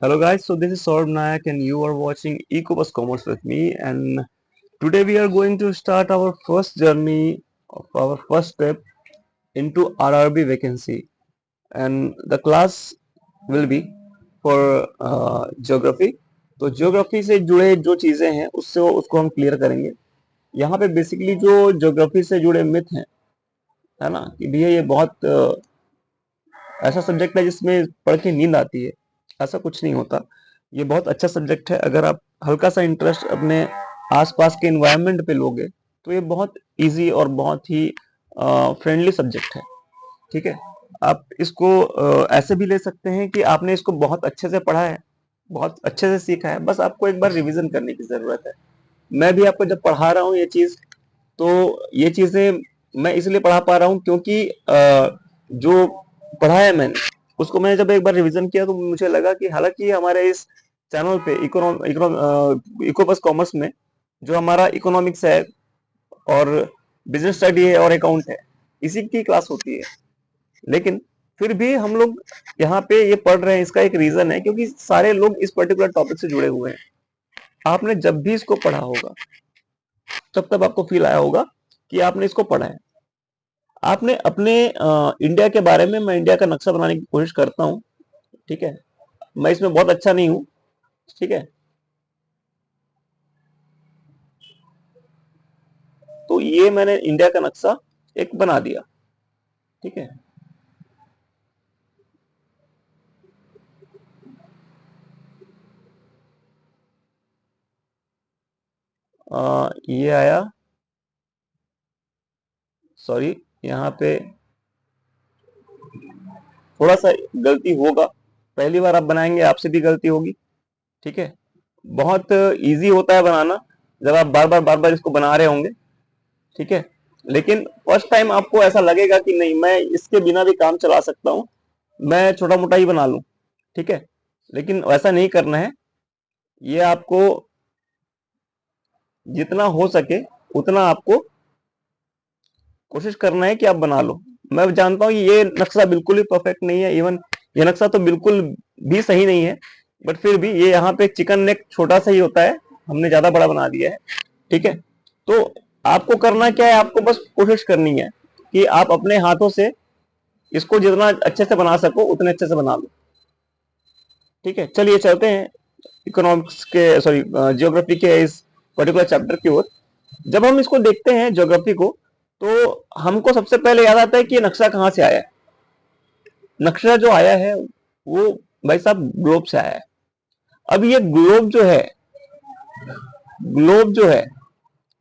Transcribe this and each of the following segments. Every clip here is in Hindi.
Hello guys, so this is Saurabh Nayak and you are watching Ecobus Commerce with me, and today we are going to start our first journey of our first step into RRB vacancy, and the class will be for geography. तो ज्योग्राफी से जुड़े जो चीजें हैं उससे उसको हम क्लियर करेंगे। यहाँ पे बेसिकली जो ज्योग्राफी से जुड़े मिथ हैं, है ना, कि भैया ये बहुत ऐसा सब्जेक्ट है जिसमें पढ़ के नींद आती है। ऐसा कुछ नहीं होता। ये बहुत अच्छा सब्जेक्ट है। अगर आप हल्का सा इंटरेस्ट अपने आसपास के एनवायरनमेंट पे लोगे तो ये बहुत इजी और बहुत ही फ्रेंडली सब्जेक्ट है। ठीक है, आप इसको ऐसे भी ले सकते हैं कि आपने इसको बहुत अच्छे से पढ़ा है, बहुत अच्छे से सीखा है, बस आपको एक बार रिवीजन करने की जरूरत है। मैं भी आपको जब पढ़ा रहा हूँ ये चीज, तो ये चीजें मैं इसलिए पढ़ा पा रहा हूँ क्योंकि जो पढ़ा है मैंने उसको मैंने जब एक बार रिवीजन किया तो मुझे लगा कि हालांकि हमारे इस चैनल पे इकोबस कॉमर्स में जो हमारा इकोनॉमिक्स है और बिजनेस स्टडी है और अकाउंट है, इसी की क्लास होती है, लेकिन फिर भी हम लोग यहाँ पे ये पढ़ रहे हैं। इसका एक रीजन है क्योंकि सारे लोग इस पर्टिकुलर टॉपिक से जुड़े हुए हैं। आपने जब भी इसको पढ़ा होगा तब तब आपको फील आया होगा कि आपने इसको पढ़ा है। आपने अपने इंडिया के बारे में, मैं इंडिया का नक्शा बनाने की कोशिश करता हूँ, ठीक है, मैं इसमें बहुत अच्छा नहीं हूँ, ठीक है, तो ये मैंने इंडिया का नक्शा एक बना दिया, ठीक है। ये आया, सॉरी, यहाँ पे थोड़ा सा गलती होगा, पहली बार आप बनाएंगे आपसे भी गलती होगी, ठीक है। बहुत इजी होता है बनाना जब आप बार बार इसको बना रहे होंगे, ठीक है, लेकिन फर्स्ट टाइम आपको ऐसा लगेगा कि नहीं, मैं इसके बिना भी काम चला सकता हूँ, मैं छोटा मोटा ही बना लूं, ठीक है, लेकिन वैसा नहीं करना है। ये आपको जितना हो सके उतना आपको कोशिश करना है कि आप बना लो। मैं जानता हूँ ये नक्शा बिल्कुल ही परफेक्ट नहीं है, इवन ये नक्शा तो बिल्कुल भी सही नहीं है, बट फिर भी ये यहाँ पे चिकन नेक छोटा सा ही होता है, हमने ज्यादा बड़ा बना दिया है, ठीक है। तो आपको करना क्या है, आपको बस कोशिश करनी है कि आप अपने हाथों से इसको जितना अच्छे से बना सको उतने अच्छे से बना लो, ठीक है। चलिए चलते हैं इकोनॉमिक्स के, सॉरी, जियोग्राफी के इस पर्टिकुलर चैप्टर की ओर। जब हम इसको देखते हैं ज्योग्राफी को, तो हमको सबसे पहले याद आता है कि ये नक्शा कहाँ से आया है। नक्शा जो आया है वो भाई साहब ग्लोब से आया है। अब ये ग्लोब जो है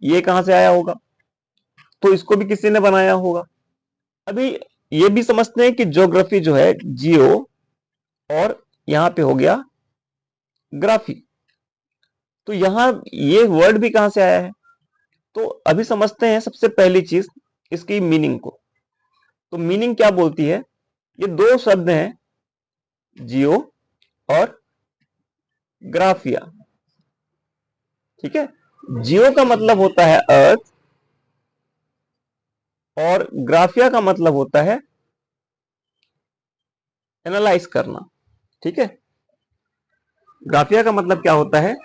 ये कहां से आया होगा, तो इसको भी किसी ने बनाया होगा। अभी ये भी समझते हैं कि ज्योग्राफी जो है जियो, और यहां पे हो गया ग्राफी, तो यहां ये वर्ड भी कहां से आया है। तो अभी समझते हैं सबसे पहली चीज इसकी मीनिंग को। तो मीनिंग क्या बोलती है, ये दो शब्द हैं, जियो और ग्राफिया, ठीक है। जियो का मतलब होता है अर्थ और ग्राफिया का मतलब होता है एनालाइज करना, ठीक है। ग्राफिया का मतलब क्या होता है,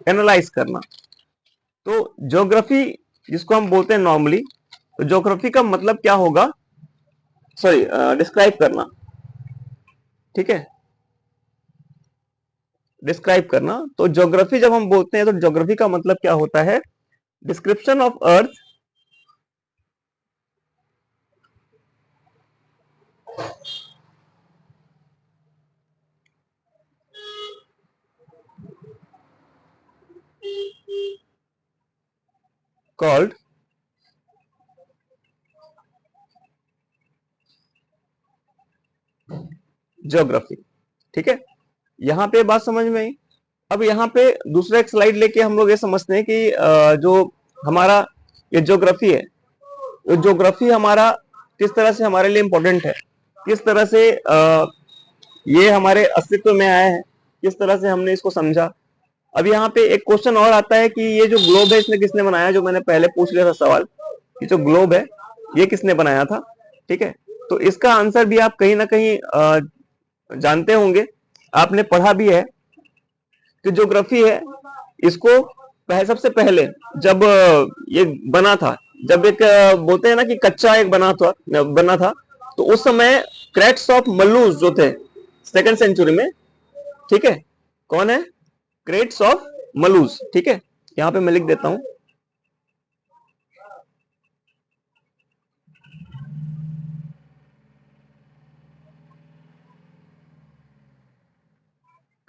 एनालाइज करना। तो ज्योग्राफी जिसको हम बोलते हैं नॉर्मली, तो ज्योग्राफी का मतलब क्या होगा, सॉरी, डिस्क्राइब करना, ठीक है, डिस्क्राइब करना। तो ज्योग्राफी जब हम बोलते हैं तो ज्योग्राफी का मतलब क्या होता है, description of earth called geography, ठीक है। यहां पे बात समझ में आई। अब यहाँ पे दूसरा एक स्लाइड लेके हम लोग ये समझते हैं कि जो हमारा ये ज्योग्राफी है, तो ज्योग्राफी हमारा किस तरह से हमारे लिए इंपॉर्टेंट है, किस तरह से ये हमारे अस्तित्व में आया है, किस तरह से हमने इसको समझा। अब यहाँ पे एक क्वेश्चन और आता है कि ये जो ग्लोब है इसने किसने बनाया, जो मैंने पहले पूछ लिया था सवाल कि जो ग्लोब है ये किसने बनाया था, ठीक है। तो इसका आंसर भी आप कहीं ना कहीं जानते होंगे, आपने पढ़ा भी है कि ज्योग्राफी है, इसको सबसे पहले जब ये बना था, जब एक बोलते हैं ना कि कच्चा एक बना था, तो उस समय क्रैट्स ऑफ मल्लूज जो थे सेकंड सेंचुरी में, ठीक है, कौन है, क्रेट्स ऑफ मलूज, ठीक है, यहां पे मैं लिख देता हूं,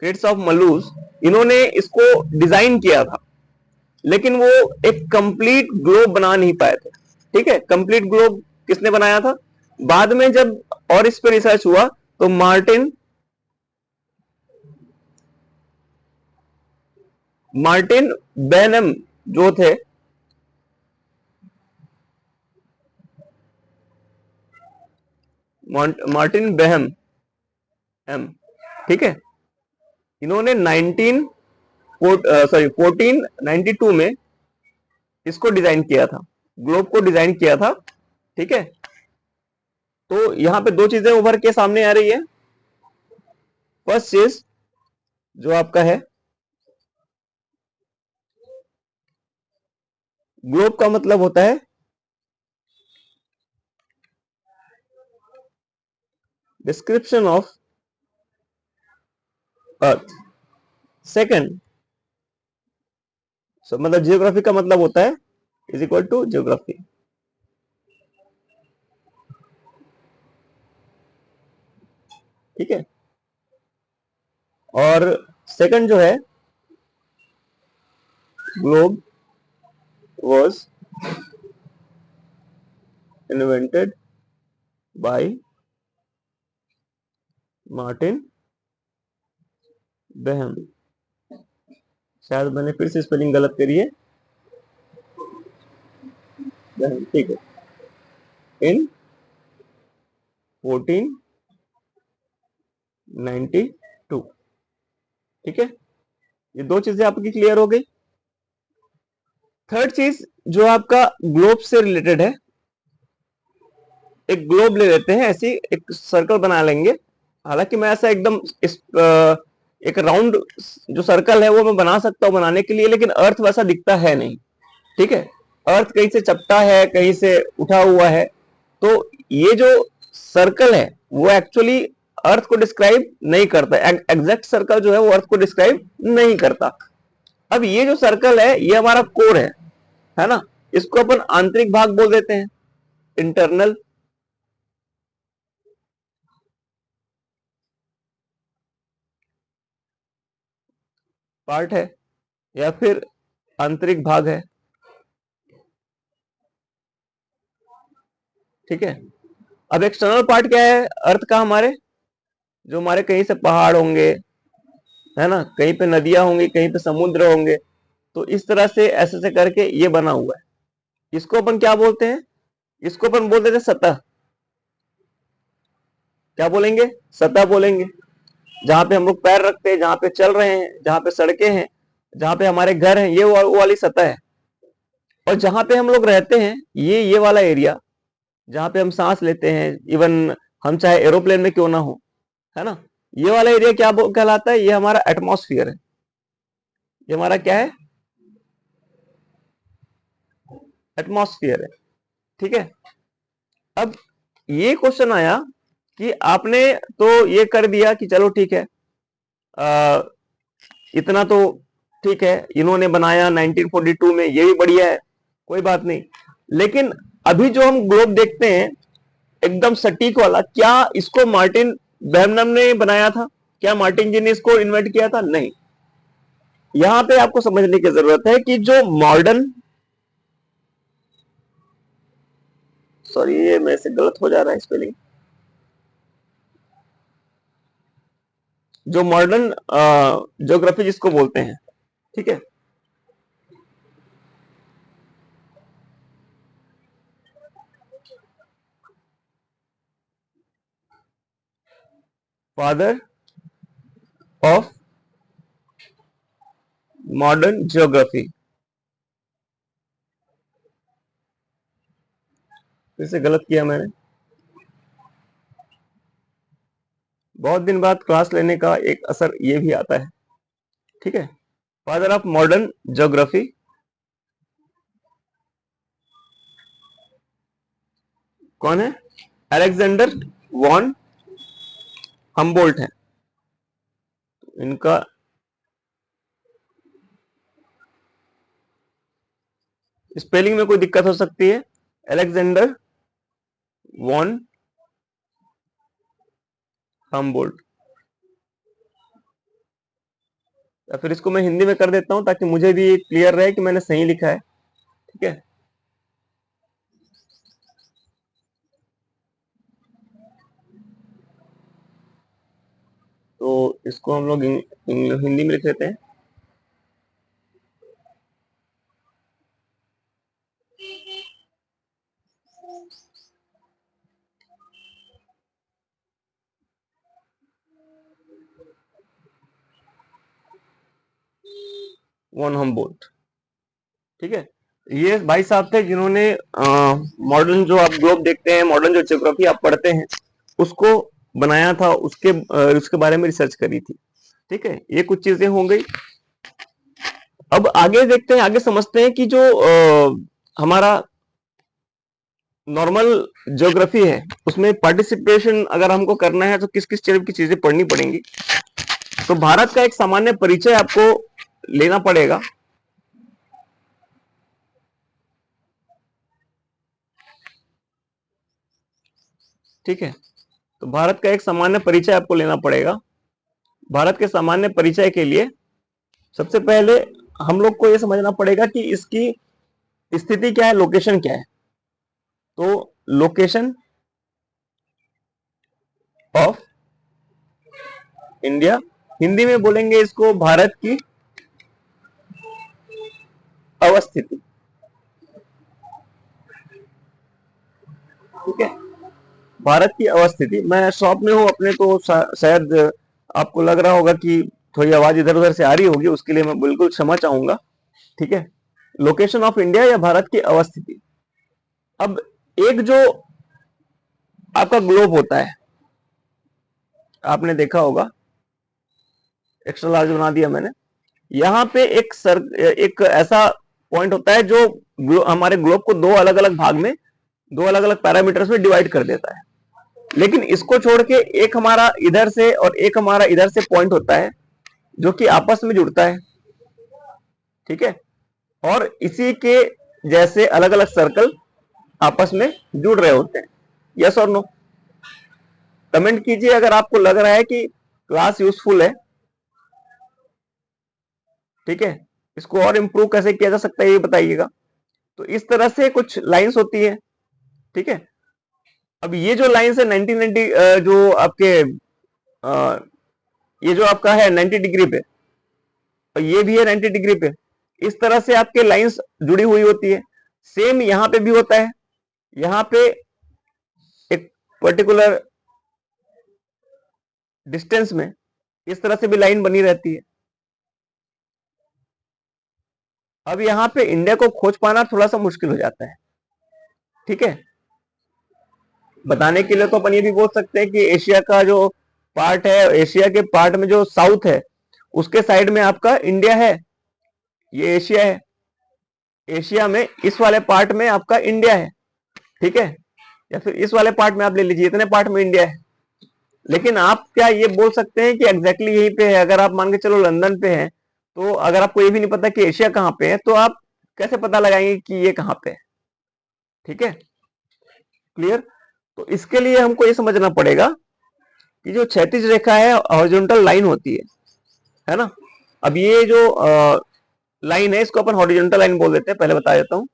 क्रेट्स ऑफ मलूज, इन्होंने इसको डिजाइन किया था, लेकिन वो एक कंप्लीट ग्लोब बना नहीं पाए थे, ठीक है, कंप्लीट ग्लोब किसने बनाया था, बाद में जब और इस पर रिसर्च हुआ तो मार्टिन बेनम जो थे, मार्टिन बेहम एम, ठीक है, इन्होंने 1492 में इसको डिजाइन किया था, ग्लोब को डिजाइन किया था, ठीक है। तो यहां पे दो चीजें उभर के सामने आ रही है। फर्स्ट चीज जो आपका है, ग्लोब का मतलब होता है डिस्क्रिप्शन ऑफ अर्थ। सेकंड, मतलब जियोग्राफी का मतलब होता है इज इक्वल टू जियोग्राफी, ठीक है। और सेकंड जो है, globe was invented by Martin Behaim, शायद मैंने फिर से स्पेलिंग गलत करी है, बेहम, ठीक है, इन 1492, ठीक है। ये दो चीजें आपकी क्लियर हो गई। थर्ड चीज जो आपका ग्लोब से रिलेटेड है, एक ग्लोब ले लेते हैं, ऐसी एक सर्कल बना लेंगे, हालांकि मैं ऐसा एकदम एक राउंड जो सर्कल है वो मैं बना सकता हूं बनाने के लिए, लेकिन अर्थ वैसा दिखता है नहीं, ठीक है, अर्थ कहीं से चपटा है, कहीं से उठा हुआ है, तो ये जो सर्कल है वो एक्चुअली अर्थ को डिस्क्राइब नहीं करता, एग्जैक्ट सर्कल जो है वो अर्थ को डिस्क्राइब नहीं करता। अब ये जो सर्कल है ये हमारा कोर है ना, इसको अपन आंतरिक भाग बोल देते हैं, इंटरनल पार्ट है, या फिर आंतरिक भाग है, ठीक है। अब एक्सटर्नल पार्ट क्या है अर्थ का, हमारे जो हमारे कहीं से पहाड़ होंगे, है ना, कहीं पे नदियां होंगी, कहीं पे समुद्र होंगे, तो इस तरह से ऐसे से करके ये बना हुआ है, इसको अपन क्या बोलते हैं, इसको अपन बोल देते हैं सतह, क्या बोलेंगे, सतह बोलेंगे, जहां पे हम लोग पैर रखते हैं, जहां पे चल रहे हैं, जहां पे सड़कें हैं, जहां पे हमारे घर हैं, ये वो वाली सतह है। और जहां पे हम लोग रहते हैं, ये वाला एरिया जहां पे हम सांस लेते हैं, इवन हम चाहे एरोप्लेन में क्यों ना हो, है ना, ये वाला एरिया क्या कहलाता है, ये हमारा एटमॉस्फेयर है, ये हमारा क्या है, एटमॉस्फेयर है, ठीक है। अब ये क्वेश्चन आया कि आपने तो ये कर दिया कि चलो ठीक है, आ, इतना तो ठीक है, इन्होंने बनाया 1942 में, ये भी बढ़िया है, कोई बात नहीं, लेकिन अभी जो हम ग्लोब देखते हैं एकदम सटीक वाला, क्या इसको मार्टिन बेहमनम ने बनाया था, क्या मार्टिन जी ने इसको इन्वेंट किया था, नहीं। यहां पे आपको समझने की जरूरत है कि जो मॉडर्न, सॉरी ये मेरे से गलत हो जा रहा है स्पेलिंग, जो मॉडर्न ज्योग्राफी जिसको बोलते हैं, ठीक है, फादर ऑफ मॉडर्न ज्योग्राफी, फिर से गलत किया मैंने, बहुत दिन बाद क्लास लेने का एक असर ये भी आता है, ठीक है, फादर ऑफ मॉडर्न ज्योग्राफी कौन है? अलेक्जेंडर वॉन हम्बोल्ट है इनका। स्पेलिंग में कोई दिक्कत हो सकती है। अलेक्जेंडर वॉन हम्बोल्ट, या फिर इसको मैं हिंदी में कर देता हूं ताकि मुझे भी क्लियर रहे कि मैंने सही लिखा है। ठीक है, तो इसको हम लोग हिंदी में लिख लेते हैं। Von Humboldt. ठीक है, ये भाई साहब थे जिन्होंने मॉडर्न जो आप ग्लोब देखते हैं, मॉडर्न जो ज्योग्राफी आप पढ़ते हैं, उसको बनाया था, उसके बारे में रिसर्च करी थी। ठीक है, ये कुछ चीजें हो गई। अब आगे देखते हैं, आगे समझते हैं कि जो हमारा नॉर्मल ज्योग्राफी है उसमें पार्टिसिपेशन अगर हमको करना है तो किस किस तरह की चीजें पढ़नी पड़ेंगी। तो भारत का एक सामान्य परिचय आपको लेना पड़ेगा। ठीक है, तो भारत का एक सामान्य परिचय आपको लेना पड़ेगा। भारत के सामान्य परिचय के लिए सबसे पहले हम लोग को यह समझना पड़ेगा कि इसकी स्थिति क्या है, लोकेशन क्या है। तो लोकेशन ऑफ इंडिया, हिंदी में बोलेंगे इसको भारत की अवस्थिति। ठीक है, भारत की अवस्थिति। मैं शॉप में हूं अपने, तो शायद आपको लग रहा होगा कि थोड़ी आवाज इधर उधर से आ रही होगी, उसके लिए मैं बिल्कुल क्षमा चाहूंगा। ठीक है, लोकेशन ऑफ इंडिया या भारत की अवस्थिति। अब एक जो आपका ग्लोब होता है, आपने देखा होगा, एक्स्ट्रा लार्ज बना दिया मैंने। यहाँ पे एक ऐसा पॉइंट होता है जो हमारे ग्लोब को दो अलग अलग भाग में, दो अलग अलग पैरामीटर्स में डिवाइड कर देता है। लेकिन इसको छोड़ के एक हमारा इधर से और एक हमारा इधर से पॉइंट होता है जो कि आपस में जुड़ता है। ठीक है, और इसी के जैसे अलग अलग सर्कल आपस में जुड़ रहे होते हैं। यस और नो? कमेंट कीजिए अगर आपको लग रहा है कि क्लास यूजफुल है। ठीक है, इसको और इंप्रूव कैसे किया जा सकता है ये बताइएगा। तो इस तरह से कुछ लाइंस होती है। ठीक है, अब ये जो लाइंस है 1990, जो आपके ये जो आपका है 90 डिग्री पे, और ये भी है 90 डिग्री पे, इस तरह से आपके लाइंस जुड़ी हुई होती है। सेम यहां पे भी होता है, यहां पे एक पर्टिकुलर डिस्टेंस में इस तरह से भी लाइन बनी रहती है। अब यहां पे इंडिया को खोज पाना थोड़ा सा मुश्किल हो जाता है। ठीक है, बताने के लिए तो अपन ये भी बोल सकते हैं कि एशिया का जो पार्ट है, एशिया के पार्ट में जो साउथ है उसके साइड में आपका इंडिया है, ये एशिया है। एशिया में इस वाले पार्ट में आपका इंडिया है। ठीक है, या फिर इस वाले पार्ट में आप ले लीजिए, इतने पार्ट में इंडिया है। लेकिन आप क्या ये बोल सकते हैं कि एग्जैक्टली यहीं पे है? अगर आप मान के चलो लंदन पे है, तो अगर आपको ये भी नहीं पता कि एशिया कहां पे है, तो आप कैसे पता लगाएंगे कि ये कहां पे है? ठीक है, क्लियर? तो इसके लिए हमको ये समझना पड़ेगा कि जो क्षैतिज रेखा है हॉरिजॉन्टल लाइन होती है ना। अब ये जो लाइन है इसको अपन हॉरिजॉन्टल लाइन बोल देते हैं, पहले बता देता हूं।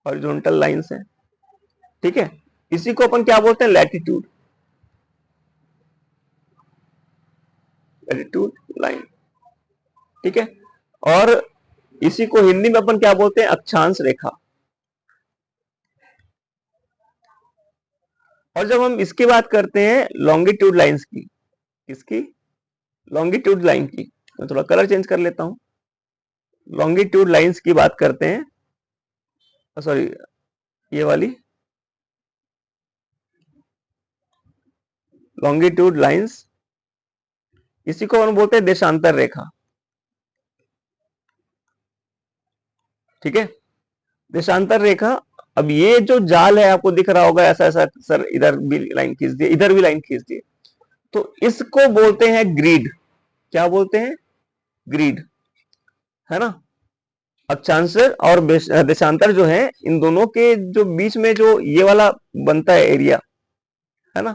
हॉरिजॉन्टल लाइंस है। ठीक है, इसी को अपन क्या बोलते हैं? Latitude, latitude line. ठीक है, और इसी को हिंदी में अपन क्या बोलते हैं? अक्षांश रेखा। और जब हम इसकी बात करते हैं लॉन्गिट्यूड लाइंस की, इसकी लॉन्गिट्यूड लाइन की, मैं थोड़ा कलर चेंज कर लेता हूं। लॉन्गिट्यूड लाइंस की बात करते हैं, सॉरी, ये वाली लॉन्गिट्यूड लाइंस इसी को हम बोलते हैं देशांतर रेखा। ठीक है, देशांतर रेखा। अब ये जो जाल है आपको दिख रहा होगा ऐसा ऐसा, सर इधर भी लाइन खींच दिए, इधर भी लाइन खींच दिए, तो इसको बोलते हैं ग्रिड। क्या बोलते हैं? ग्रिड, है ना। अक्षांतर और देशांतर जो है, इन दोनों के जो बीच में जो ये वाला बनता है एरिया, है ना,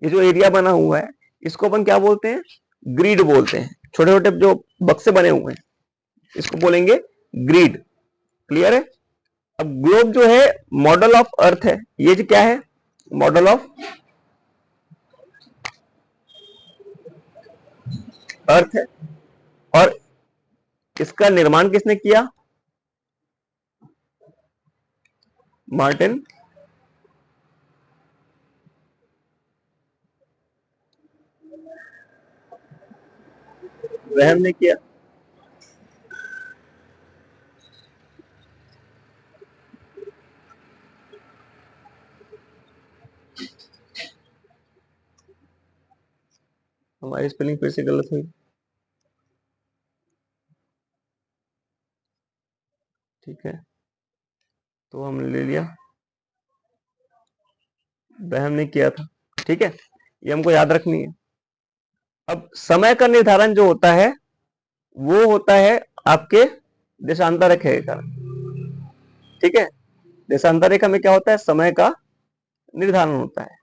ये जो एरिया बना हुआ है, इसको अपन क्या बोलते हैं? ग्रिड बोलते हैं। छोटे छोटे जो बक्से बने हुए हैं, इसको बोलेंगे ग्रिड। क्लियर है? अब ग्लोब जो है मॉडल ऑफ अर्थ है। ये जो क्या है? मॉडल ऑफ अर्थ है। और इसका निर्माण किसने किया? मार्टिन ग्रैहम ने किया। हमारी स्पेलिंग फिर से गलत हुई। ठीक है, तो हमने ले लिया, ग्रैहम ने किया था। ठीक है, ये हमको याद रखनी है। अब समय का निर्धारण जो होता है वो होता है आपके देशांतर रेखा के कारण। ठीक है, देशांतर रेखा में क्या होता है? समय का निर्धारण होता है।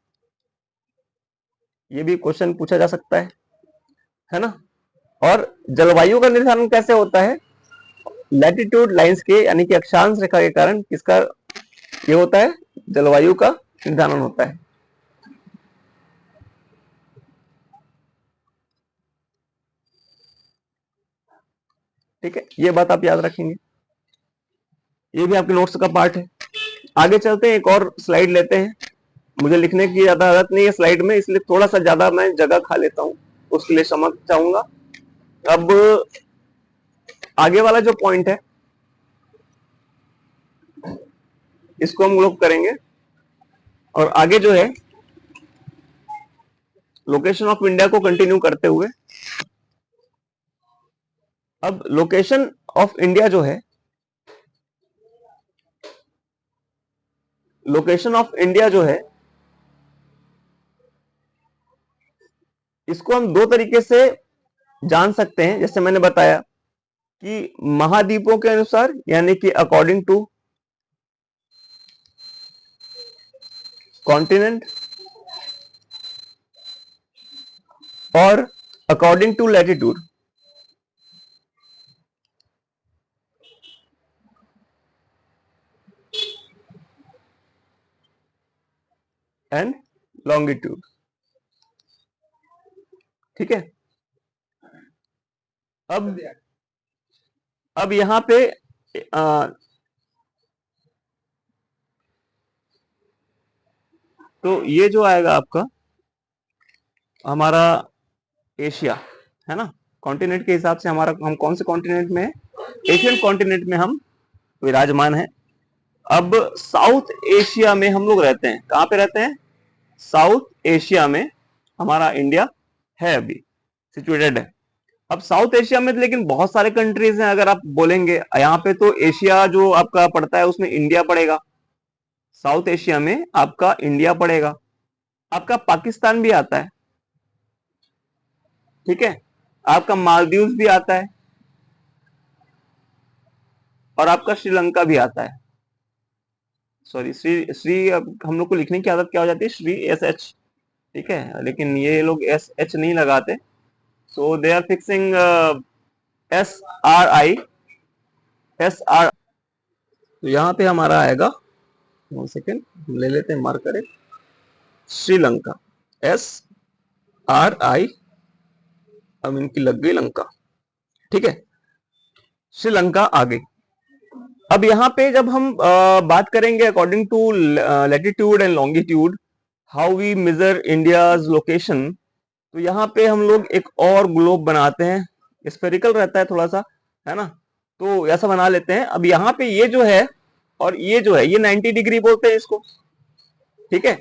ये भी क्वेश्चन पूछा जा सकता है ना। और जलवायु का निर्धारण कैसे होता है? लैटिट्यूड लाइंस के, यानी कि अक्षांश रेखा के कारण किसका ये होता है? जलवायु का निर्धारण होता है। ठीक है, ये बात आप याद रखेंगे, ये भी आपके नोट्स का पार्ट है। आगे चलते हैं, एक और स्लाइड लेते हैं। मुझे लिखने की ज्यादा आदत नहीं है स्लाइड में, इसलिए थोड़ा सा ज्यादा मैं जगह खा लेता हूं, उसके लिए क्षमा चाहूंगा। अब आगे वाला जो पॉइंट है इसको हम लोग करेंगे, और आगे जो है लोकेशन ऑफ इंडिया को कंटिन्यू करते हुए, अब लोकेशन ऑफ इंडिया जो है, लोकेशन ऑफ इंडिया जो है, इसको हम दो तरीके से जान सकते हैं। जैसे मैंने बताया कि महाद्वीपों के अनुसार, यानी कि अकॉर्डिंग टू कॉन्टिनेंट, और according to latitude. And longitude. ठीक है, अब यहां पे तो ये जो आएगा आपका हमारा एशिया, है ना। कॉन्टिनेंट के हिसाब से हमारा, हम कौन से कॉन्टिनेंट में है? एशियन कॉन्टिनेंट में हम विराजमान है। अब साउथ एशिया में हम लोग रहते हैं। कहां पे रहते हैं? साउथ एशिया में हमारा इंडिया है, अभी सिचुएटेड है। अब साउथ एशिया में लेकिन बहुत सारे कंट्रीज हैं। अगर आप बोलेंगे यहाँ पे, तो एशिया जो आपका पड़ता है उसमें इंडिया पड़ेगा। साउथ एशिया में आपका इंडिया पड़ेगा, आपका पाकिस्तान भी आता है। ठीक है, आपका मालदीव्स भी आता है, और आपका श्रीलंका भी आता है। सॉरी, श्री श्री, अब हम लोग को लिखने की आदत क्या हो जाती है? Shri, S H. ठीक है, लेकिन ये लोग एस एच नहीं लगाते, so they are fixing S R I, S R. तो यहाँ पे हमारा आएगा, 1 सेकेंड ले लेते हैं मार्कर एक, श्रीलंका, एस आर आई। अब इनकी लग गई लंका। ठीक है, श्रीलंका आ गई। अब यहाँ पे जब हम बात करेंगे according to latitude and longitude, how we measure India's location, तो यहाँ पे हम लोग एक और ग्लोब बनाते हैं। स्फेरिकल रहता है थोड़ा सा, है ना, तो ऐसा बना लेते हैं। अब यहाँ पे ये जो है और ये जो है, ये 90 डिग्री बोलते हैं इसको। ठीक है,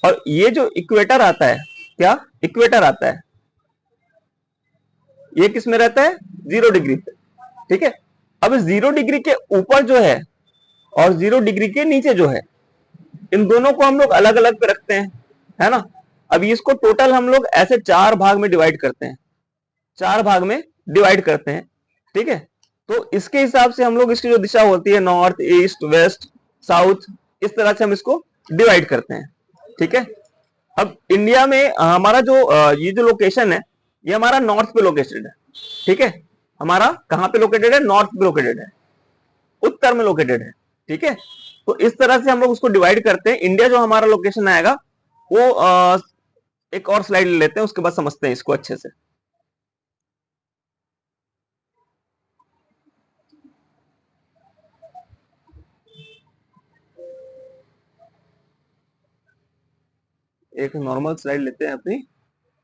और ये जो इक्वेटर आता है, क्या इक्वेटर आता है, ये किस में रहता है, 0 डिग्री पे। ठीक है, अब 0 डिग्री के ऊपर जो है और 0 डिग्री के नीचे जो है, इन दोनों को हम लोग अलग अलग पे रखते हैं, है ना। अभी इसको टोटल हम लोग ऐसे 4 भाग में डिवाइड करते हैं, 4 भाग में डिवाइड करते हैं। ठीक है, तो इसके हिसाब से हम लोग इसकी जो दिशा होती है, नॉर्थ, ईस्ट, वेस्ट, साउथ, इस तरह से हम इसको डिवाइड करते हैं। ठीक है, अब इंडिया में हमारा जो ये जो लोकेशन है, ये हमारा नॉर्थ पे लोकेटेड है। ठीक है, हमारा कहां पे लोकेटेड है, नॉर्थ पे लोकेटेड है, उत्तर में लोकेटेड है। ठीक है, तो इस तरह से हम लोग उसको डिवाइड करते हैं। इंडिया जो हमारा लोकेशन आएगा वो एक और स्लाइड ले लेते हैं, उसके बाद समझते हैं इसको अच्छे से। एक नॉर्मल स्लाइड लेते हैं अपनी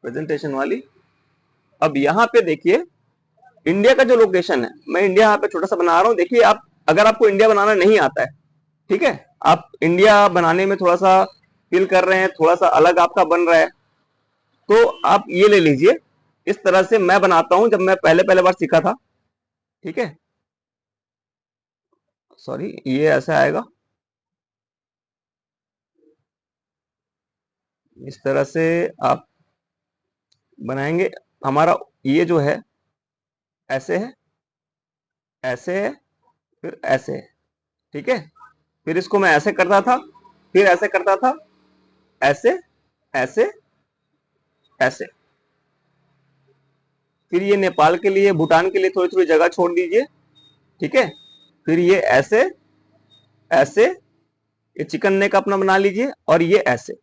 प्रेजेंटेशन वाली। अब यहाँ पे देखिए इंडिया का जो लोकेशन है, मैं इंडिया यहाँ पे छोटा सा बना रहा हूँ। देखिए आप, अगर आपको इंडिया बनाना नहीं आता है, ठीक है, आप इंडिया बनाने में थोड़ा सा फील कर रहे हैं, थोड़ा सा अलग आपका बन रहा है, तो आप ये ले लीजिए। इस तरह से मैं बनाता हूं, जब मैं पहले पहले बार सीखा था। ठीक है, सॉरी, ये ऐसा आएगा, इस तरह से आप बनाएंगे। हमारा ये जो है ऐसे है, ऐसे है, फिर ऐसे है। ठीक है, फिर इसको मैं ऐसे करता था, फिर ऐसे करता था, ऐसे, ऐसे, ऐसे। फिर ये नेपाल के लिए, भूटान के लिए थोड़ी थोड़ी जगह छोड़ दीजिए। ठीक है, फिर ये ऐसे, ऐसे, ये चिकन नेक अपना बना लीजिए, और ये ऐसे।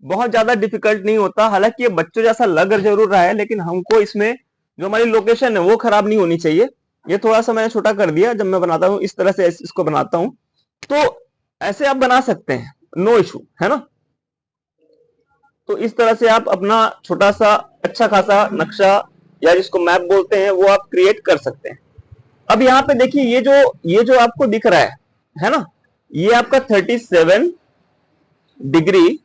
बहुत ज्यादा डिफिकल्ट नहीं होता, हालांकि ये बच्चों जैसा लग जरूर रहा है, लेकिन हमको इसमें जो हमारी लोकेशन है वो खराब नहीं होनी चाहिए। ये थोड़ा सा मैंने छोटा कर दिया, जब मैं बनाता हूँ इस तरह से इसको बनाता हूँ। तो ऐसे आप बना सकते हैं, नो इशू, है ना। तो इस तरह से आप अपना छोटा सा अच्छा खासा नक्शा, या जिसको मैप बोलते हैं, वो आप क्रिएट कर सकते हैं। अब यहाँ पे देखिए, ये जो आपको दिख रहा है ना, ये आपका 37 डिग्री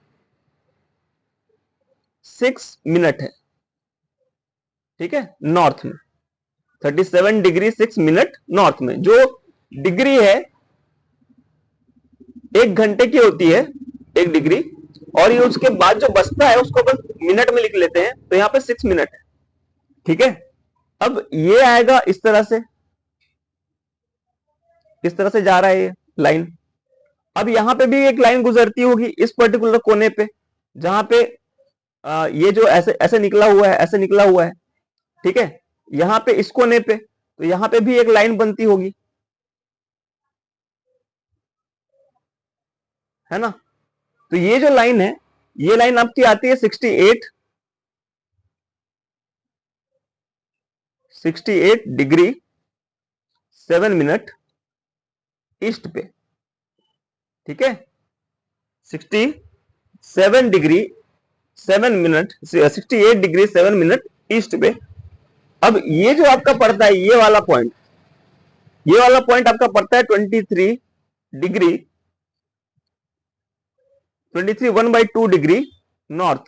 6 मिनट है। ठीक है, नॉर्थ में 37 डिग्री 6 मिनट नॉर्थ में। जो डिग्री है 1 घंटे की होती है, 1 डिग्री, और ये उसके बाद जो बचता है उसको बस मिनट में लिख लेते हैं, तो यहाँ पे 6 मिनट है। ठीक है, अब ये आएगा इस तरह से, इस तरह से जा रहा है ये लाइन। अब यहां पे भी एक लाइन गुजरती होगी इस पर्टिकुलर कोने पे, जहां पे ये जो ऐसे ऐसे निकला हुआ है, ऐसे निकला हुआ है। ठीक है, यहां पे इस कोने पे, तो यहां पे भी एक लाइन बनती होगी, है ना। तो ये जो लाइन है, ये लाइन आपकी आती है 68 डिग्री 7 मिनट ईस्ट पे। ठीक है, 68 डिग्री 7 मिनट ईस्ट पे। अब ये जो आपका पड़ता है, ये वाला पॉइंट, ये वाला पॉइंट आपका पड़ता है 23 1/2 डिग्री नॉर्थ।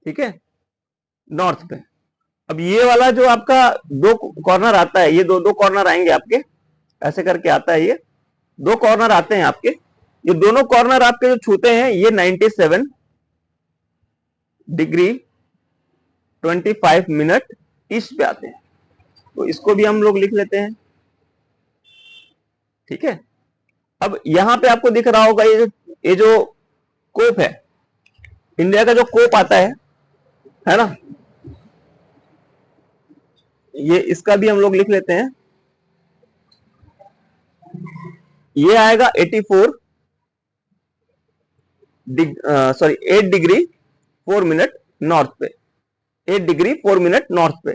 ठीक है, नॉर्थ पे। अब ये वाला जो आपका दो कॉर्नर आता है, ये दो दो कॉर्नर आएंगे आपके, ऐसे करके आता है, ये दो कॉर्नर आते हैं आपके। ये दोनों कॉर्नर आपके जो छूते हैं, ये 97 डिग्री 25 मिनट ईस्ट पे आते हैं। तो इसको भी हम लोग लिख लेते हैं। ठीक है, अब यहां पे आपको दिख रहा होगा ये जो कोप है, इंडिया का जो कोप आता है ना, ये इसका भी हम लोग लिख लेते हैं। ये आएगा 8 डिग्री 4 मिनट नॉर्थ पे, 8 डिग्री 4 मिनट नॉर्थ पे।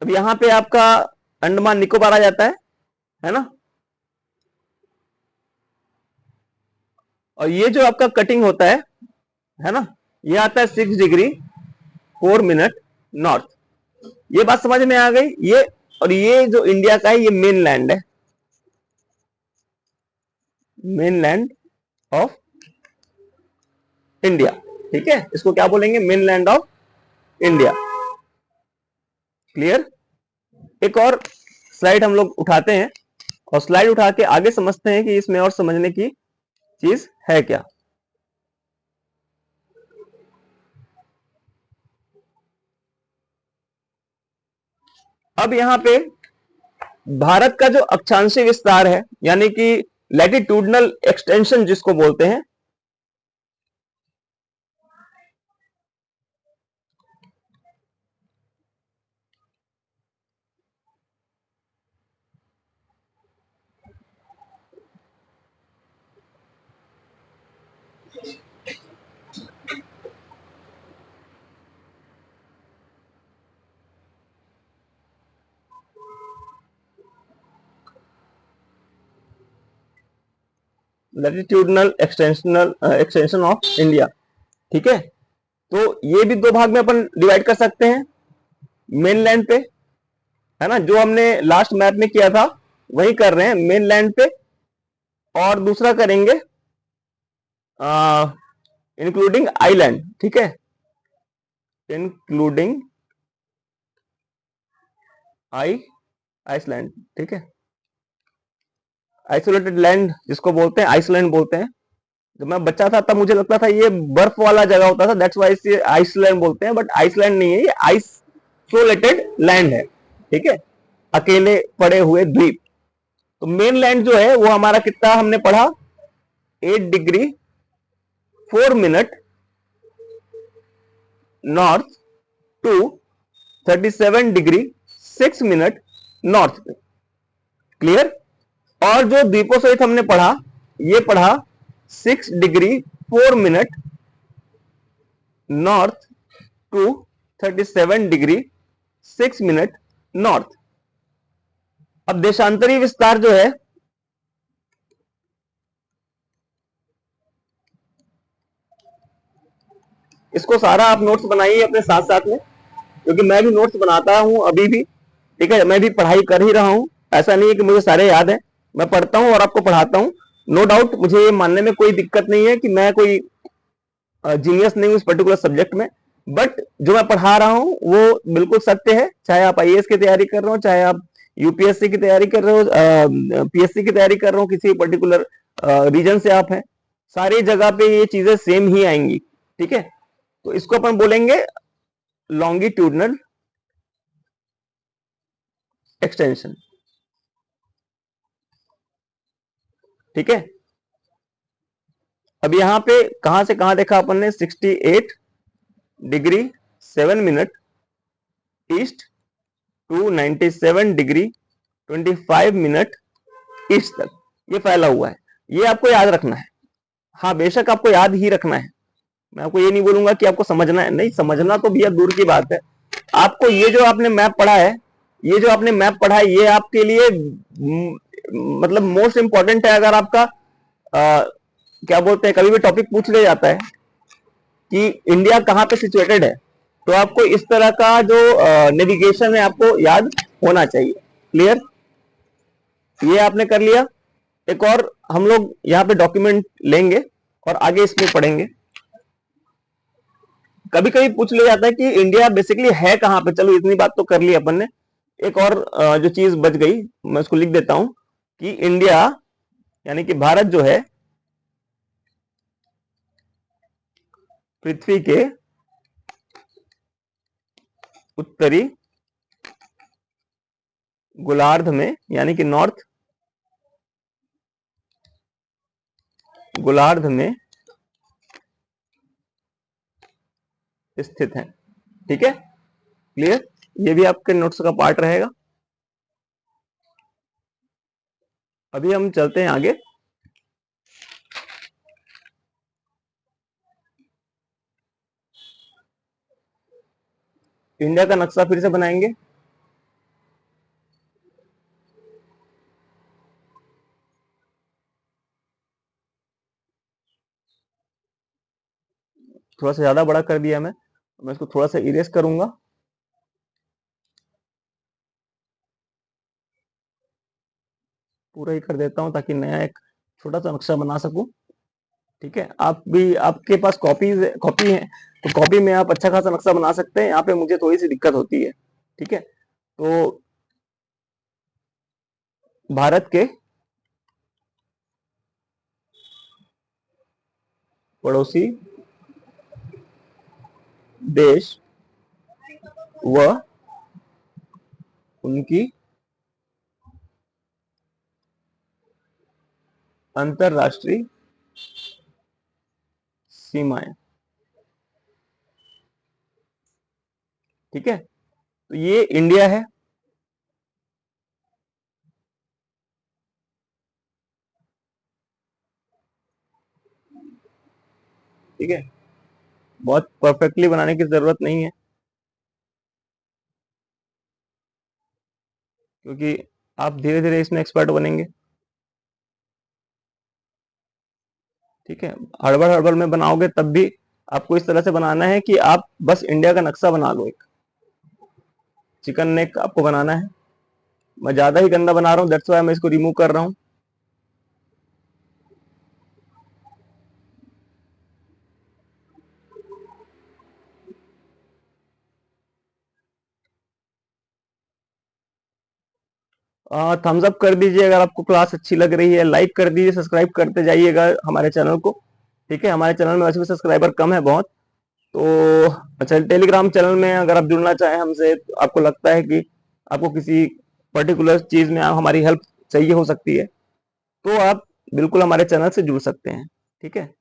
अब यहां पे आपका अंडमान निकोबार आ जाता है ना। और ये जो आपका कटिंग होता है ना, ये आता है 6 डिग्री 4 मिनट नॉर्थ। ये बात समझ में आ गई ये। और ये जो इंडिया का है, ये मेन लैंड है, मेन लैंड ऑफ इंडिया। ठीक है, इसको क्या बोलेंगे, main land of India. Clear. एक और स्लाइड हम लोग उठाते हैं और स्लाइड उठा के आगे समझते हैं कि इसमें और समझने की चीज है क्या। अब यहां पे भारत का जो अक्षांशीय विस्तार है, यानी कि लैटिट्यूडनल एक्सटेंशन जिसको बोलते हैं, लैटिट्यूडनल एक्सटेंशन ऑफ इंडिया। ठीक है, तो ये भी दो भाग में अपन डिवाइड कर सकते हैं, मेनलैंड पे, है ना, जो हमने लास्ट मैप में किया था वही कर रहे हैं मेनलैंड पे, और दूसरा करेंगे इंक्लूडिंग आइलैंड। ठीक है, इंक्लूडिंग आइसलैंड। ठीक है, आइसोलेटेड लैंड जिसको बोलते हैं, आइसलैंड बोलते हैं। जब मैं बच्चा था तब मुझे लगता था ये बर्फ वाला जगह होता था, दैट्स वाई इसे आइसलैंड बोलते हैं, बट आइसलैंड नहीं है, ये आइसोलेटेड लैंड है। ठीक है, अकेले पड़े हुए द्वीप। तो मेन लैंड जो है वो हमारा कितना हमने पढ़ा, 8 degree 4 minute north to 37 degree 6 minute north पे। क्लियर। और जो द्वीपों सहित हमने पढ़ा, ये पढ़ा 6 degree 4 minute north to 37 degree 6 minute north. अब देशांतरी विस्तार जो है, इसको सारा आप नोट्स बनाइए अपने साथ साथ में, क्योंकि मैं भी नोट्स बनाता हूं अभी भी। ठीक है, मैं भी पढ़ाई कर ही रहा हूं, ऐसा नहीं है कि मुझे सारे याद है। मैं पढ़ता हूं और आपको पढ़ाता हूं। नो डाउट, मुझे ये मानने में कोई दिक्कत नहीं है कि मैं कोई जीनियस नहीं हूं इस पर्टिकुलर सब्जेक्ट में, बट जो मैं पढ़ा रहा हूं वो बिल्कुल सत्य है। चाहे आप आईएएस की तैयारी कर रहे हो, चाहे आप यूपीएससी की तैयारी कर रहे हो, पीएससी की तैयारी कर रहे हो, किसी पर्टिकुलर रीजन से आप हैं, सारी जगह पे ये चीजें सेम ही आएंगी। ठीक है, तो इसको अपन बोलेंगे लॉन्गिट्यूडनल एक्सटेंशन। ठीक है, अब यहां पे कहां से कहां देखा अपन ने, 68 degree 7 minute east to 97 degree 25 minute east तक ये फैला हुआ है। ये आपको याद रखना है। हाँ, बेशक आपको याद ही रखना है। मैं आपको ये नहीं बोलूंगा कि आपको समझना है, नहीं, समझना तो भैया दूर की बात है। आपको ये जो आपने मैप पढ़ा है, ये जो आपने मैप पढ़ा है, ये आपके लिए मतलब मोस्ट इंपॉर्टेंट है। अगर आपका क्या बोलते हैं, कभी भी टॉपिक पूछ लिया जाता है कि इंडिया कहाँ पे सिचुएटेड है, तो आपको इस तरह का जो नेविगेशन है आपको याद होना चाहिए। क्लियर, ये आपने कर लिया। एक और हम लोग यहाँ पे डॉक्यूमेंट लेंगे और आगे इसमें पढ़ेंगे। कभी कभी पूछ लिया जाता है कि इंडिया बेसिकली है कहां पे, चलो इतनी बात तो कर ली अपन ने। एक और जो चीज बच गई, मैं उसको लिख देता हूं कि इंडिया यानी कि भारत जो है पृथ्वी के उत्तरी गोलार्ध में, यानी कि नॉर्थ गोलार्ध में स्थित है। ठीक है, क्लियर। ये भी आपके नोट्स का पार्ट रहेगा। अभी हम चलते हैं आगे। इंडिया का नक्शा फिर से बनाएंगे। थोड़ा सा ज्यादा बड़ा कर दिया मैं इसको थोड़ा सा इरेज करूंगा। पूरा ही कर देता हूं ताकि नया एक छोटा सा नक्शा बना सकूं। ठीक है, आप भी, आपके पास कॉपी है तो कॉपी में आप अच्छा खासा नक्शा बना सकते हैं। यहाँ पे मुझे थोड़ी सी दिक्कत होती है। ठीक है, तो भारत के पड़ोसी देश व उनकी अंतरराष्ट्रीय सीमाएं। ठीक है, तो ये इंडिया है। ठीक है, बहुत परफेक्टली बनाने की जरूरत नहीं है, क्योंकि आप धीरे धीरे इसमें एक्सपर्ट बनेंगे। ठीक है, हड़बड़ हड़बड़ में बनाओगे तब भी आपको इस तरह से बनाना है कि आप बस इंडिया का नक्शा बना लो। एक चिकन नेक आपको बनाना है। मैं ज्यादा ही गंदा बना रहा हूँ, दैट्स व्हाई मैं इसको रिमूव कर रहा हूँ। थम्स अप कर दीजिए अगर आपको क्लास अच्छी लग रही है, लाइक कर दीजिए, सब्सक्राइब करते जाइएगा हमारे चैनल को। ठीक है, हमारे चैनल में वैसे भी सब्सक्राइबर कम है बहुत। तो अच्छा, टेलीग्राम चैनल में अगर आप जुड़ना चाहें हमसे, तो आपको लगता है कि आपको किसी पर्टिकुलर चीज में हमारी हेल्प चाहिए हो सकती है, तो आप बिल्कुल हमारे चैनल से जुड़ सकते हैं। ठीक है,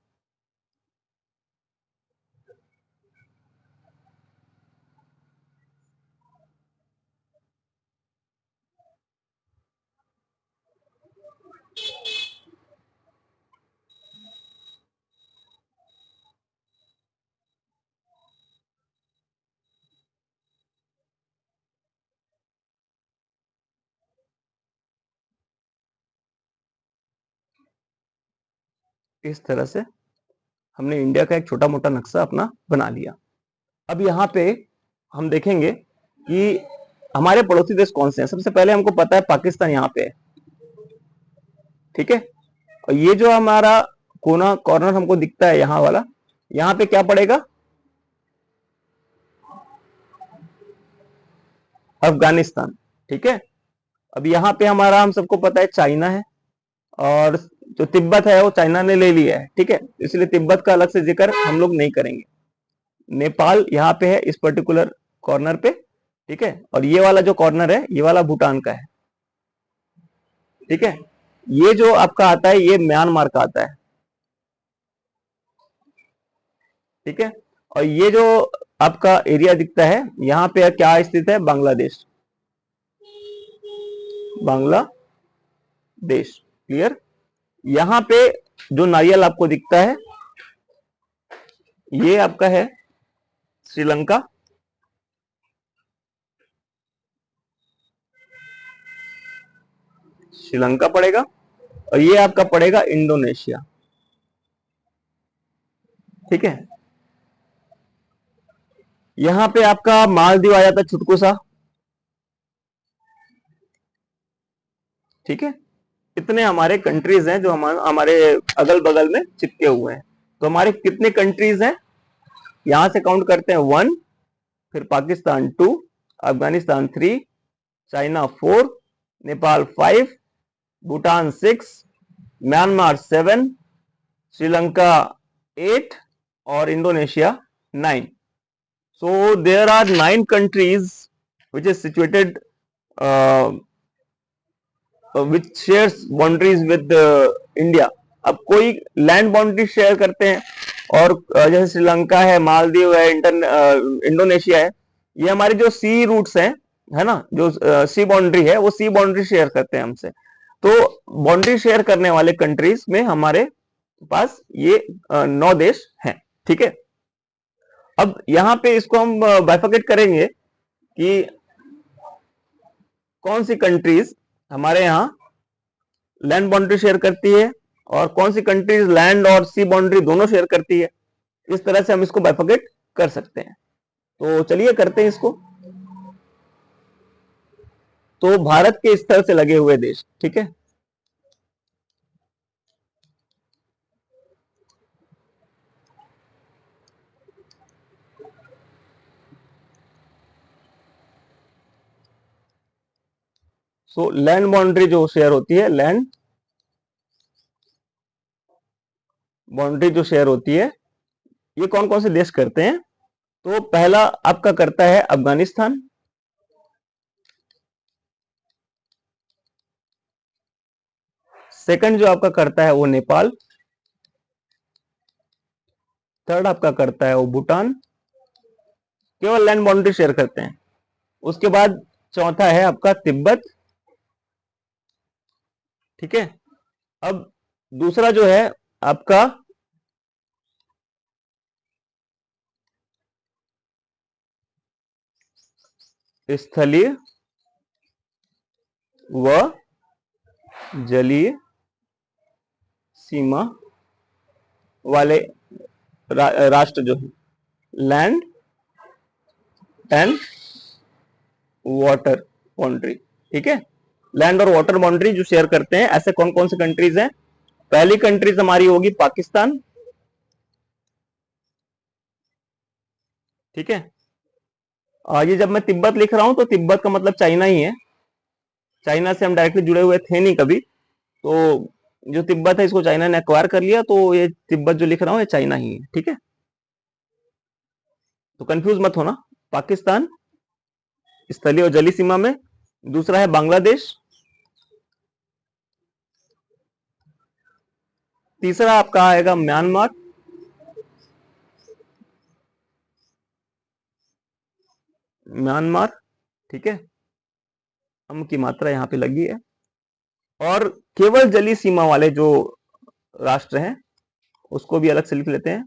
इस तरह से हमने इंडिया का एक छोटा मोटा नक्शा अपना बना लिया। अब यहाँ पे हम देखेंगे कि हमारे पड़ोसी देश कौन से हैं। सबसे पहले हमको पता है पाकिस्तान यहाँ पे है। ठीक है, और ये जो हमारा कोना कॉर्नर हमको दिखता है यहाँ वाला, यहाँ पे क्या पड़ेगा? अफगानिस्तान। ठीक है, अब यहाँ पे हमारा, हम सबको पता है, चाइना है, और जो तिब्बत है वो चाइना ने ले लिया है। ठीक है, इसलिए तिब्बत का अलग से जिक्र हम लोग नहीं करेंगे। नेपाल यहाँ पे है, इस पर्टिकुलर कॉर्नर पे। ठीक है, और ये वाला जो कॉर्नर है, ये वाला भूटान का है। ठीक है, ये जो आपका आता है, ये म्यांमार का आता है। ठीक है, और ये जो आपका एरिया दिखता है, यहाँ पे क्या स्थित है? बांग्लादेश। बांग्लादेश। क्लियर? यहाँ पे जो नारियल आपको दिखता है, ये आपका है श्रीलंका। श्रीलंका पड़ेगा, और ये आपका पड़ेगा इंडोनेशिया। ठीक है, यहाँ पे आपका मालदीव आ जाता है, छुटकू सा। ठीक है, इतने हमारे कंट्रीज हैं जो हमारे अगल बगल में चिपके हुए हैं। तो हमारे कितने कंट्रीज हैं? यहां से काउंट करते हैं, 1, फिर पाकिस्तान 2, अफगानिस्तान 3, चाइना 4, नेपाल 5, भूटान 6, म्यांमार 7, श्रीलंका 8, और Indonesia 9। So there are 9 countries which is situated, uh, which shares boundaries with India. अब कोई लैंड बाउंड्री शेयर करते हैं, और जैसे श्रीलंका है, मालदीव है, इंडोनेशिया है, ये हमारे जो सी रूट्स हैं, है ना, जो सी बाउंड्री है, वो सी बाउंड्री शेयर करते हैं हमसे। तो बाउंड्री शेयर करने वाले कंट्रीज में हमारे पास ये 9 देश हैं। ठीक है, अब यहाँ पे इसको हम बाइफरकेट करेंगे कि कौन सी कंट्रीज हमारे यहाँ लैंड बाउंड्री शेयर करती है, और कौन सी कंट्रीज लैंड और सी बाउंड्री दोनों शेयर करती है। इस तरह से हम इसको बाइफरकेट कर सकते हैं। तो चलिए करते हैं इसको। तो भारत के स्तर से लगे हुए देश। ठीक है, सो लैंड बाउंड्री जो शेयर होती है, लैंड बाउंड्री जो शेयर होती है, ये कौन कौन से देश करते हैं? तो पहला आपका करता है अफगानिस्तान, सेकंड जो आपका करता है वो नेपाल, थर्ड आपका करता है वो भूटान, केवल लैंड बाउंड्री शेयर करते हैं। उसके बाद चौथा है आपका तिब्बत। ठीक है, अब दूसरा जो है आपका स्थलीय व जलीय सीमा वाले राष्ट्र जो है, लैंड एंड वाटर बाउंड्री। ठीक है, लैंड और वाटर बाउंड्री जो शेयर करते हैं, ऐसे कौन कौन से कंट्रीज हैं? पहली कंट्रीज हमारी होगी पाकिस्तान। ठीक है, ये जब मैं तिब्बत लिख रहा हूं तो तिब्बत का मतलब चाइना ही है, चाइना से हम डायरेक्टली जुड़े हुए थे नहीं कभी, तो जो तिब्बत है इसको चाइना ने एक्वायर कर लिया, तो ये तिब्बत जो लिख रहा हूं ये चाइना ही है। ठीक है, तो कंफ्यूज मत होना। पाकिस्तान स्थलीय और जलीय सीमा में, दूसरा है बांग्लादेश, तीसरा आपका आएगा म्यांमार, म्यांमार। ठीक है, हम की मात्रा यहां पे लगी है। और केवल जलीय सीमा वाले जो राष्ट्र हैं उसको भी अलग से लिख लेते हैं।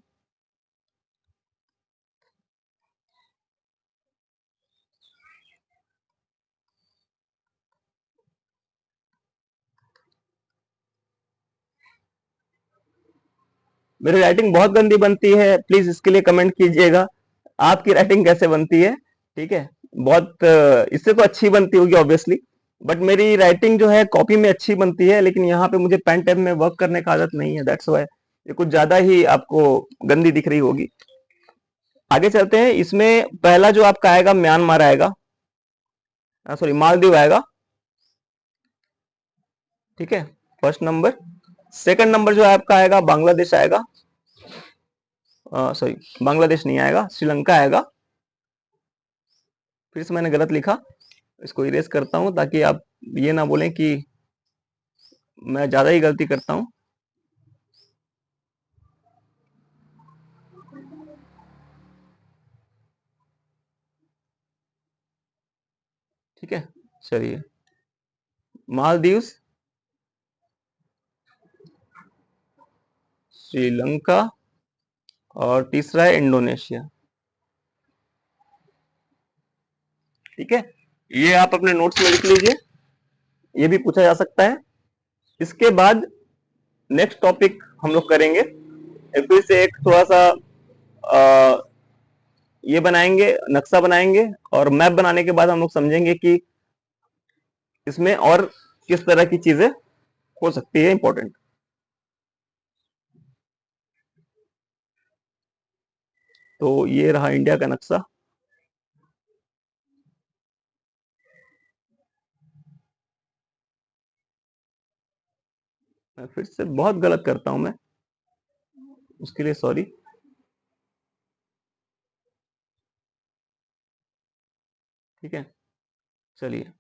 मेरी राइटिंग बहुत गंदी बनती है, प्लीज इसके लिए कमेंट कीजिएगा आपकी राइटिंग कैसे बनती है। ठीक है, बहुत इससे तो अच्छी बनती होगी ऑब्वियसली, बट मेरी राइटिंग जो है कॉपी में अच्छी बनती है, लेकिन यहाँ पे मुझे पेन टैब में वर्क करने का आदत नहीं है, दैट्स व्हाई ये कुछ ज्यादा ही आपको गंदी दिख रही होगी। आगे चलते हैं, इसमें पहला जो आपका आएगा म्यांमार आएगा, सॉरी मालदीव आएगा। ठीक है, फर्स्ट नंबर। सेकंड नंबर जो है आपका आएगा बांग्लादेश आएगा, सॉरी बांग्लादेश नहीं आएगा, श्रीलंका आएगा। फिर से मैंने गलत लिखा, इसको इरेज करता हूं ताकि आप ये ना बोलें कि मैं ज्यादा ही गलती करता हूं। ठीक है, चलिए मालदीव, श्रीलंका और तीसरा है इंडोनेशिया। ठीक है, ये आप अपने नोट्स में लिख लीजिए, ये भी पूछा जा सकता है। इसके बाद नेक्स्ट टॉपिक हम लोग करेंगे, फिर से एक थोड़ा सा ये बनाएंगे, नक्शा बनाएंगे, और मैप बनाने के बाद हम लोग समझेंगे कि इसमें और किस तरह की चीजें हो सकती है इंपॉर्टेंट। तो ये रहा इंडिया का नक्शा। मैं फिर से बहुत गलत करता हूं मैं, उसके लिए सॉरी। ठीक है, चलिए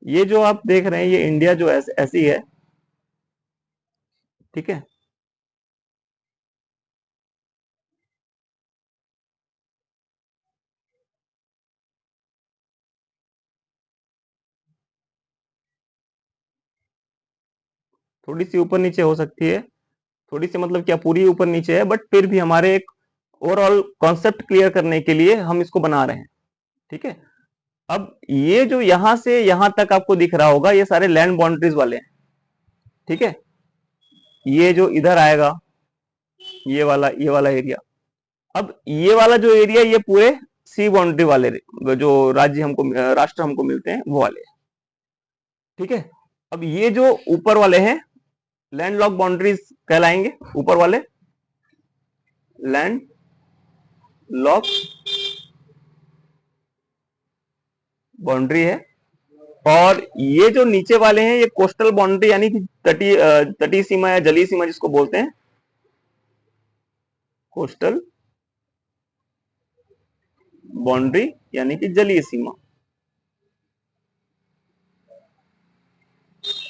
ये जो आप देख रहे हैं ये इंडिया जो ऐसी है। ठीक है, थोड़ी सी ऊपर नीचे हो सकती है, थोड़ी सी मतलब क्या पूरी ऊपर नीचे है, बट फिर भी हमारे एक ओवरऑल कॉन्सेप्ट क्लियर करने के लिए हम इसको बना रहे हैं। ठीक है, अब ये जो यहां से यहां तक आपको दिख रहा होगा ये सारे लैंड बाउंड्रीज वाले हैं। ठीक है, ये जो इधर आएगा ये वाला एरिया, अब ये वाला जो एरिया ये पूरे सी बाउंड्री वाले जो राज्य हमको राष्ट्र हमको मिलते हैं वो वाले। ठीक है, अब ये जो ऊपर वाले हैं लैंड लॉक बाउंड्रीज कहलाएंगे, ऊपर वाले लैंड लॉक बाउंड्री है, और ये जो नीचे वाले हैं ये कोस्टल बाउंड्री यानी कि तटीय सीमा या जलीय सीमा जिसको बोलते हैं, कोस्टल बाउंड्री यानी कि जलीय सीमा,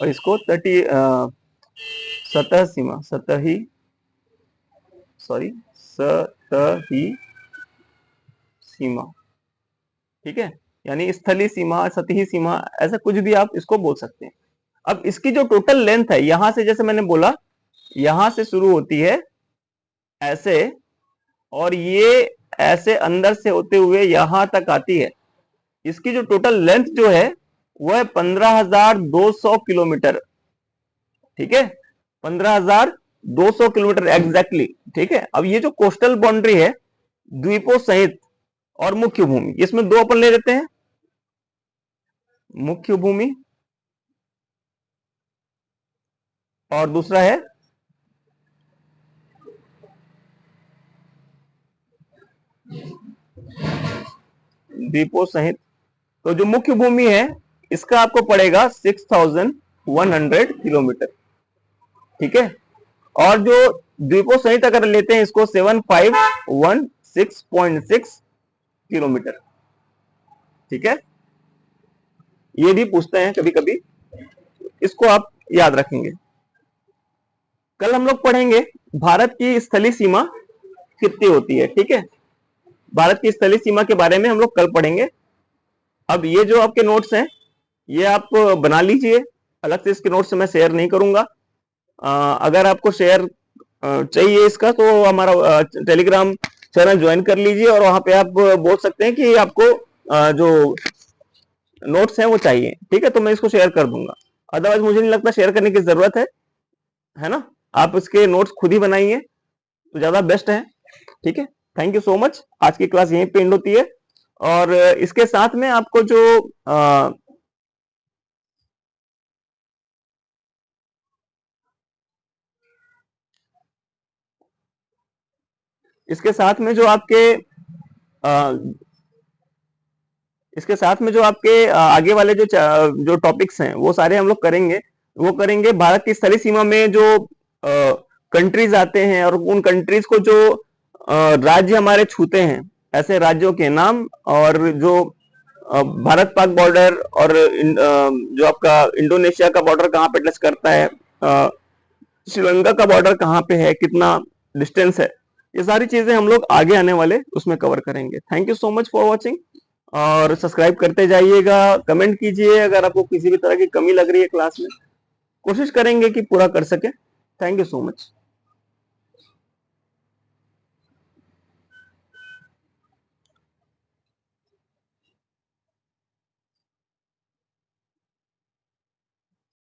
और इसको तटीय सतह सीमा, सतही सीमा, ठीक है, यानी स्थलीय सीमा, सतही सीमा, ऐसा कुछ भी आप इसको बोल सकते हैं। अब इसकी जो टोटल लेंथ है, यहां से जैसे मैंने बोला यहां से शुरू होती है ऐसे, और ये ऐसे अंदर से होते हुए यहां तक आती है। इसकी जो टोटल लेंथ जो है वो है 15,200 किलोमीटर, ठीक है, 15,200 किलोमीटर एग्जैक्टली, ठीक है। अब ये जो कोस्टल बाउंड्री है द्वीपों सहित और मुख्य भूमि, इसमें दो अपन ले लेते हैं, मुख्य भूमि और दूसरा है द्वीपों सहित। तो जो मुख्य भूमि है इसका आपको पड़ेगा 6,100 किलोमीटर, ठीक है, और जो द्वीपों सहित अगर लेते हैं इसको 7,516.6 किलोमीटर, ठीक है। ये भी पूछते हैं कभी कभी, इसको आप याद रखेंगे। कल हम लोग पढ़ेंगे भारत की स्थलीय सीमा कितनी होती है, ठीक है, भारत की स्थलीय सीमा के बारे में हम लोग कल पढ़ेंगे। अब ये जो आपके नोट्स हैं ये आप बना लीजिए, अलग से इसके नोट्स मैं शेयर नहीं करूंगा। अगर आपको शेयर चाहिए इसका तो हमारा टेलीग्राम चैनल ज्वाइन कर लीजिए, और वहां पे आप बोल सकते हैं कि आपको जो नोट्स हैं वो चाहिए, ठीक है, तो मैं इसको शेयर कर दूंगा। अदरवाइज मुझे नहीं लगता शेयर करने की जरूरत है ना, आप इसके नोट्स खुद ही बनाइए तो ज्यादा बेस्ट है, ठीक है। थैंक यू सो मच, आज की क्लास यहीं पे एंड होती है। और इसके साथ में आपको जो इसके साथ में जो आपके इसके साथ में जो आपके आगे वाले जो टॉपिक्स हैं वो सारे हम लोग करेंगे। वो करेंगे भारत की स्थलीय सीमा में जो कंट्रीज आते हैं और उन कंट्रीज को जो राज्य हमारे छूते हैं, ऐसे राज्यों के नाम, और जो भारत पाक बॉर्डर, और जो आपका इंडोनेशिया का बॉर्डर कहाँ पे टच करता है, श्रीलंका का बॉर्डर कहाँ पे है, कितना डिस्टेंस है, ये सारी चीजें हम लोग आगे आने वाले उसमें कवर करेंगे। Thank you so much for watching, और सब्सक्राइब करते जाइएगा, कमेंट कीजिए अगर आपको किसी भी तरह की कमी लग रही है क्लास में, कोशिश करेंगे कि पूरा कर सके। Thank you so much.